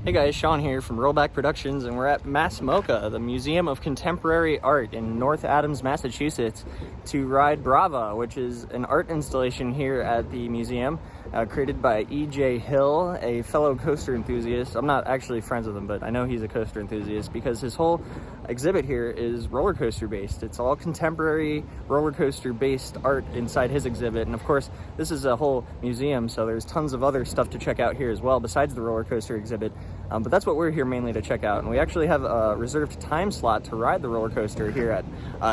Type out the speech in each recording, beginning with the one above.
Hey guys, Sean here from Rollback Productions, and we're at MoCA, the Museum of Contemporary Art in North Adams, Massachusetts, to ride Brava, which is an art installation here at the museum, created by E.J. Hill, a fellow coaster enthusiast. I'm not actually friends with him, but I know he's a coaster enthusiast because his whole exhibit here is roller coaster based. It's all contemporary roller coaster based art inside his exhibit, and of course this is a whole museum, so there's tons of other stuff to check out here as well besides the roller coaster exhibit. But that's what we're here mainly to check out, and we actually have a reserved time slot to ride the roller coaster here at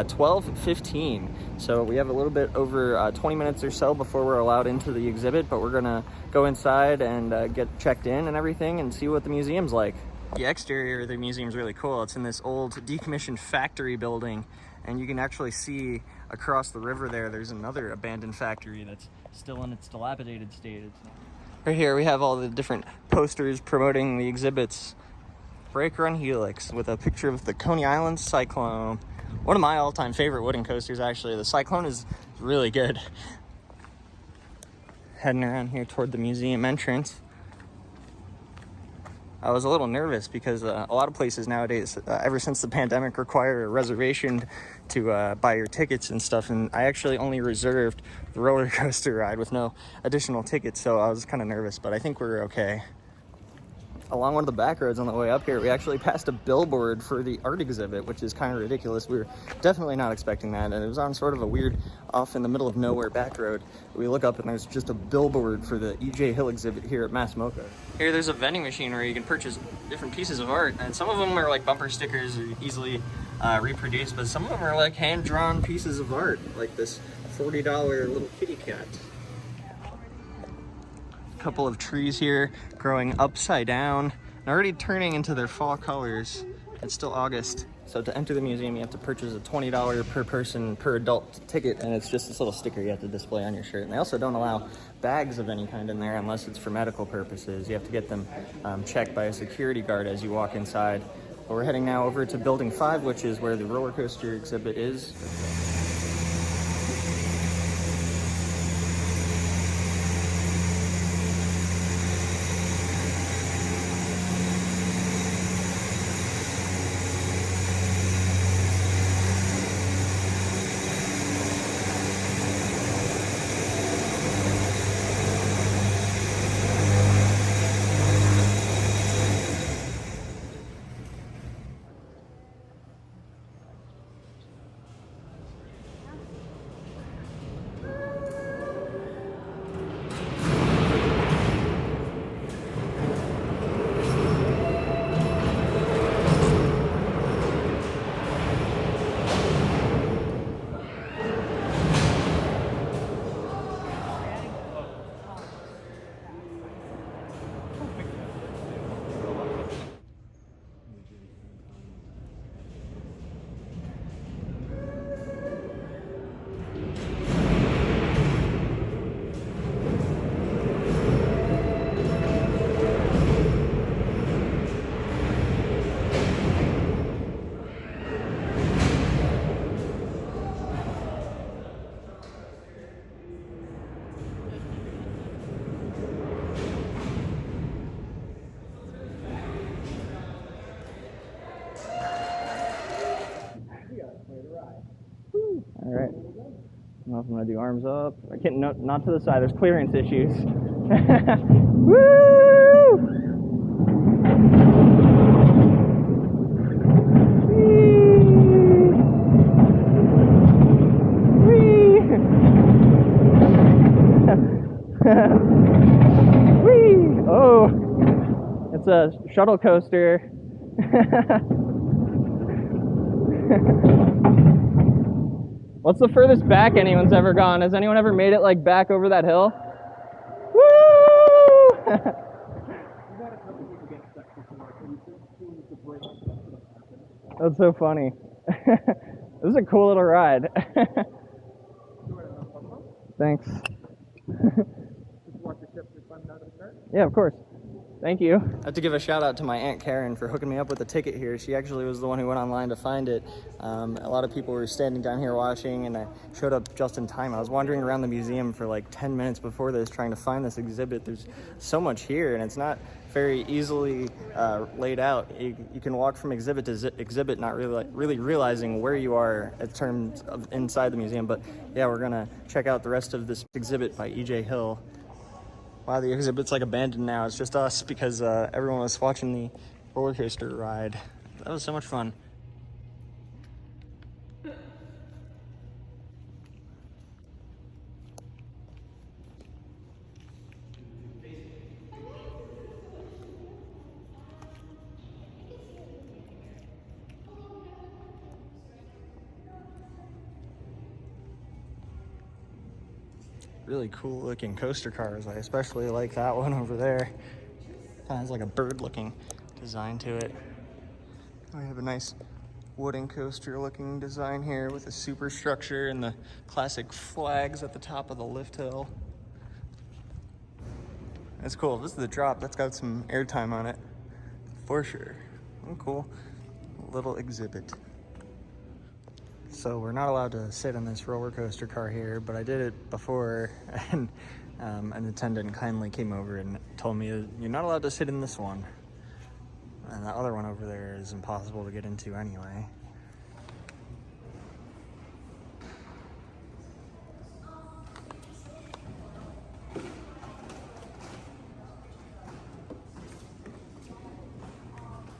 12:15. So we have a little bit over 20 minutes or so before we're allowed into the exhibit, but we're gonna go inside and get checked in and everything and see what the museum's like. The exterior of the museum is really cool. It's in this old decommissioned factory building, and you can actually see across the river there's another abandoned factory that's still in its dilapidated state. Right here we have all the different posters promoting the exhibits. Break Run Helix with a picture of the Coney Island Cyclone. One of my all-time favorite wooden coasters, actually. The Cyclone is really good. Heading around here toward the museum entrance. I was a little nervous because a lot of places nowadays, ever since the pandemic, require a reservation to buy your tickets and stuff, and I actually only reserved the roller coaster ride with no additional tickets, so I was kind of nervous, but I think we're okay. Along one of the back roads on the way up here, we actually passed a billboard for the art exhibit, which is kind of ridiculous. We were definitely not expecting that, and it was on sort of a weird, off in the middle of nowhere back road. We look up and there's just a billboard for the E.J. Hill exhibit here at MoCA. Here there's a vending machine where you can purchase different pieces of art, and some of them are like bumper stickers or easily reproduced, but some of them are like hand-drawn pieces of art, like this $40 little kitty cat. Couple of trees here growing upside down and already turning into their fall colors. It's still August. So to enter the museum, you have to purchase a $20 per person per adult ticket, and it's just this little sticker you have to display on your shirt. And they also don't allow bags of any kind in there unless it's for medical purposes. You have to get them checked by a security guard as you walk inside. But we're heading now over to Building 5, which is where the roller coaster exhibit is. All right. I don't know if I'm gonna do arms up. I can't, not to the side. There's clearance issues. Woo! Whee! Oh, it's a shuttle coaster. What's the furthest back anyone's ever gone? Has anyone ever made it like back over that hill? Woo! That's so funny. This is a cool little ride. Thanks. Yeah, of course. Thank you. I have to give a shout out to my Aunt Karen for hooking me up with a ticket here. She actually was the one who went online to find it. A lot of people were standing down here watching, and I showed up just in time. I was wandering around the museum for like 10 minutes before this trying to find this exhibit. There's so much here, and it's not very easily laid out. You can walk from exhibit to exhibit, not really realizing where you are in terms of inside the museum. But yeah, we're gonna check out the rest of this exhibit by E.J. Hill. Wow, the exhibit's like abandoned now. It's just us because everyone was watching the roller coaster ride. That was so much fun. Really cool looking coaster cars. I especially like that one over there. Kind of has like a bird looking design to it. We have a nice wooden coaster looking design here with a superstructure and the classic flags at the top of the lift hill. That's cool. This is the drop. That's got some airtime on it for sure. Oh, cool little exhibit. So we're not allowed to sit in this roller coaster car here, but I did it before, and an attendant kindly came over and told me you're not allowed to sit in this one. And the other one over there is impossible to get into anyway.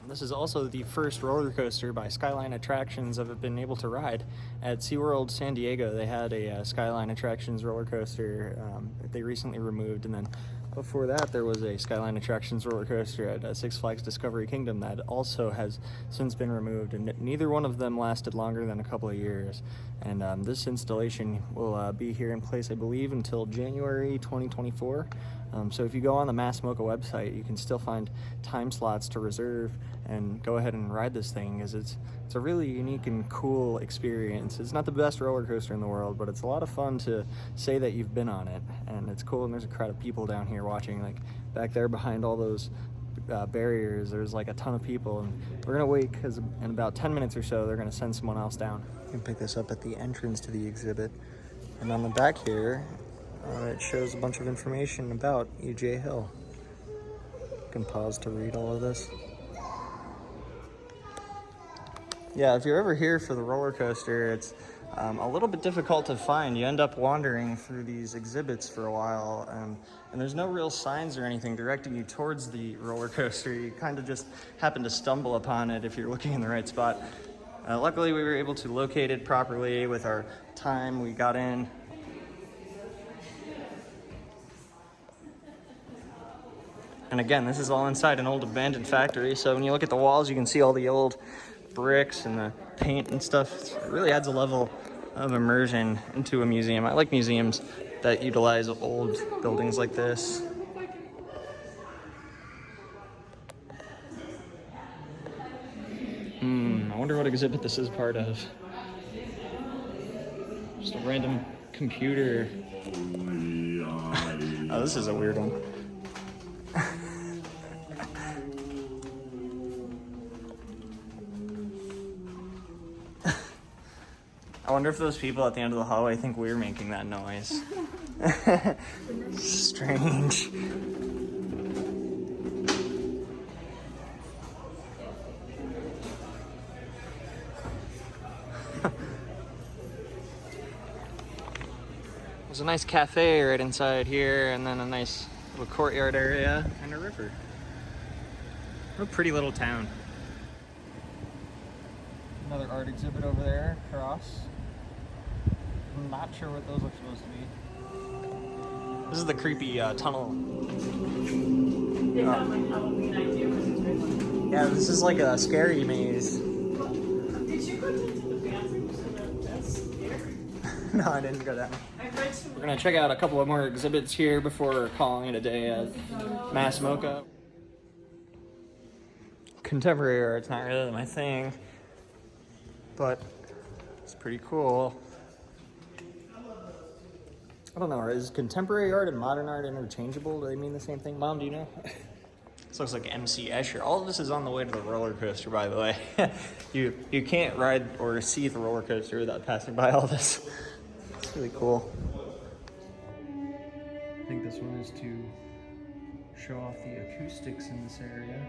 This is also the first roller coaster by Skyline Attractions I've been able to ride. At SeaWorld San Diego, they had a Skyline Attractions roller coaster that they recently removed, and then before that there was a Skyline Attractions roller coaster at Six Flags Discovery Kingdom that also has since been removed, and neither one of them lasted longer than a couple of years. And this installation will be here in place, I believe, until January 2024. So if you go on the MoCA website, you can still find time slots to reserve and go ahead and ride this thing, because it's a really unique and cool experience. It's not the best roller coaster in the world, but it's a lot of fun to say that you've been on it, and it's cool. And there's a crowd of people down here watching, like back there behind all those barriers. There's like a ton of people, and we're gonna wait because in about 10 minutes or so they're gonna send someone else down. You can pick this up at the entrance to the exhibit, and on the back here it shows a bunch of information about E.J. Hill. You can pause to read all of this. Yeah, if you're ever here for the roller coaster, it's a little bit difficult to find. You end up wandering through these exhibits for a while, and there's no real signs or anything directing you towards the roller coaster. You kind of just happen to stumble upon it if you're looking in the right spot. Luckily, we were able to locate it properly with our time. We got in. And again, this is all inside an old abandoned factory, so when you look at the walls, you can see all the old bricks and the paint and stuff. It really adds a level of immersion into a museum. I like museums that utilize old buildings like this. I wonder what exhibit this is part of. Just a random computer. Oh, this is a weird one. I wonder if those people at the end of the hallway think we're making that noise. Strange. There's a nice cafe right inside here, and then a nice little courtyard area and a river. What a pretty little town. Another art exhibit over there across. I'm not sure what those are supposed to be. This is the creepy tunnel. They have like Halloween idea right? Yeah, this is like a scary maze. Did you go to the bathroom so that's scary? No, I didn't go down. I read some. We're gonna check out a couple of more exhibits here before calling it a day at MoCA. Contemporary art's not really my thing, but it's pretty cool. I don't know, is contemporary art and modern art interchangeable? Do they mean the same thing? Mom, do you know? This looks like MC Escher. All of this is on the way to the roller coaster, by the way. You can't ride or see the roller coaster without passing by all this. It's really cool. I think this one is to show off the acoustics in this area.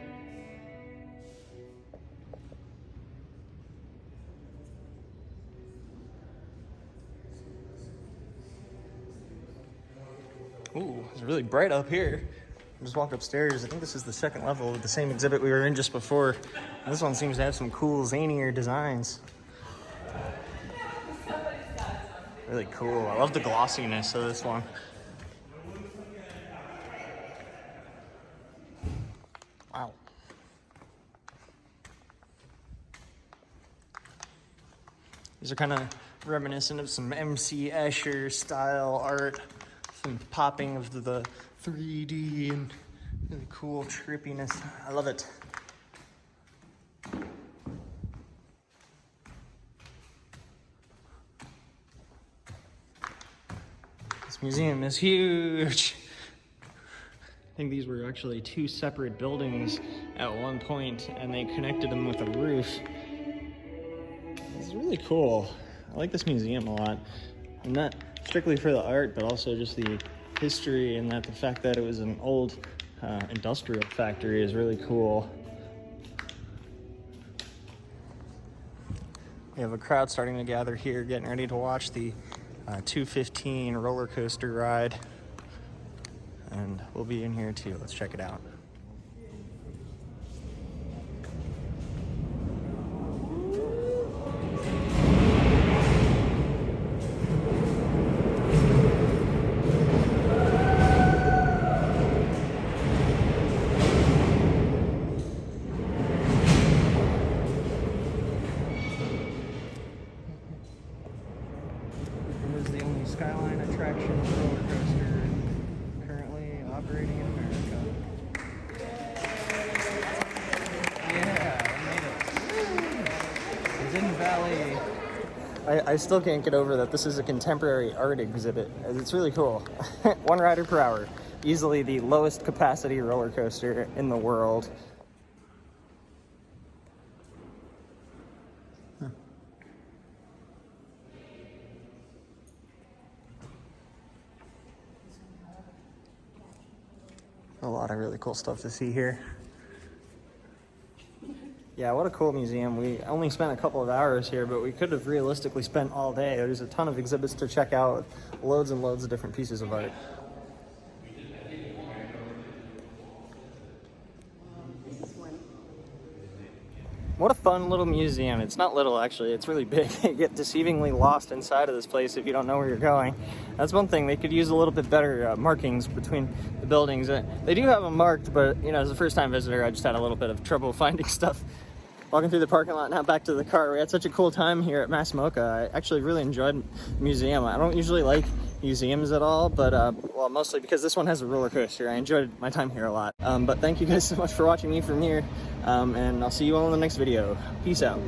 Ooh, it's really bright up here. Just walk upstairs. I think this is the second level of the same exhibit we were in just before. This one seems to have some cool, zanier designs. Really cool. I love the glossiness of this one. Wow. These are kind of reminiscent of some MC Escher style art. Some popping of the 3D and really cool trippiness. I love it. This museum is huge. I think these were actually two separate buildings at one point, and they connected them with a roof. It's really cool. I like this museum a lot. And not strictly for the art, but also just the history, and that the fact that it was an old industrial factory is really cool. We have a crowd starting to gather here, getting ready to watch the 215 roller coaster ride. And we'll be in here too. Let's check it out. It is the only Skyline attraction roller coaster currently operating in America. Yeah, we made it. Hidden Valley. I still can't get over that this is a contemporary art exhibit. It's really cool. 1 rider per hour. Easily the lowest capacity roller coaster in the world. A lot of really cool stuff to see here. Yeah, what a cool museum. We only spent a couple of hours here, but we could have realistically spent all day. There's a ton of exhibits to check out, loads and loads of different pieces of art. What a fun little museum. It's not little, actually. It's really big. You get deceivingly lost inside of this place if you don't know where you're going. That's one thing. They could use a little bit better markings between the buildings. They do have them marked, but, you know, as a first-time visitor, I just had a little bit of trouble finding stuff. Walking through the parking lot, now back to the car. We had such a cool time here at MoCA. I actually really enjoyed the museum. I don't usually like museums at all, but well, mostly because this one has a roller coaster. I enjoyed my time here a lot. But thank you guys so much for watching me from here, and I'll see you all in the next video. Peace out.